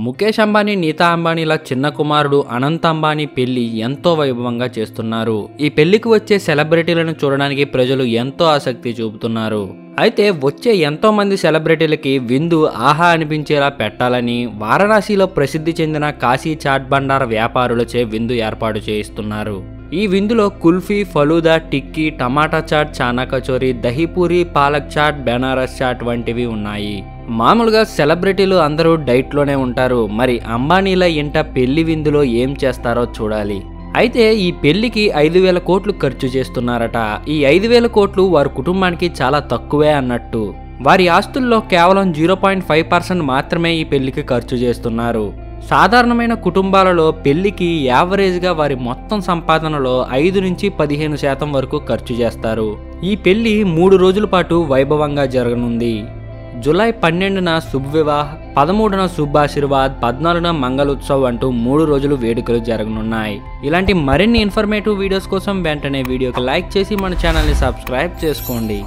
ముఖేష్ అంబానీ, నీతా అంబానీల చిన్న కుమారుడు అనంత్ అంబానీ పెళ్లి ఎంతో వైభవంగా చేస్తున్నారు. ఈ పెళ్లికి వచ్చే సెలబ్రిటీలను చూడడానికి ప్రజలు ఎంతో ఆసక్తి చూపుతున్నారు. అయితే వచ్చే ఎంతో మంది సెలబ్రిటీలకి విందు ఆహా అనిపించేలా పెట్టాలని వారణాసిలో ప్రసిద్ధి చెందిన కాశీ చాట్ బండార్ వ్యాపారులచే విందు ఏర్పాటు చేయిస్తున్నారు. ఈ విందులో కుల్ఫీ, ఫలూదా, టిక్కీ, టమాటా చాట్, చానా కచోరీ, దహీపూరి, పాలక్ చాట్, బెనారస్ చాట్ వంటివి ఉన్నాయి. మామూలుగా సెలబ్రిటీలు అందరూ డైట్లోనే ఉంటారు. మరి అంబానీల ఇంట పెళ్లి విందులో ఏం చేస్తారో చూడాలి. అయితే ఈ పెళ్లికి 5,000 కోట్లు ఖర్చు చేస్తున్నారట. ఈ 5,000 కోట్లు వారి కుటుంబానికి చాలా తక్కువే అన్నట్టు. వారి ఆస్తుల్లో కేవలం 0.5% మాత్రమే ఈ పెళ్లికి ఖర్చు చేస్తున్నారు. సాధారణమైన కుటుంబాలలో పెళ్లికి యావరేజ్గా వారి మొత్తం సంపాదనలో 5 నుంచి 15% వరకు ఖర్చు చేస్తారు. ఈ పెళ్లి 3 రోజుల పాటు వైభవంగా జరగనుంది. జూలై 12న శుభ్ వివాహ్, 13న శుభ్ ఆశీర్వాద్, 14న మంగళ ఉత్సవ్ అంటూ 3 రోజులు వేడుకలు జరగనున్నాయి. ఇలాంటి మరిన్ని ఇన్ఫర్మేటివ్ వీడియోస్ కోసం వెంటనే వీడియోకి లైక్ చేసి మన ఛానల్ని సబ్స్క్రైబ్ చేసుకోండి.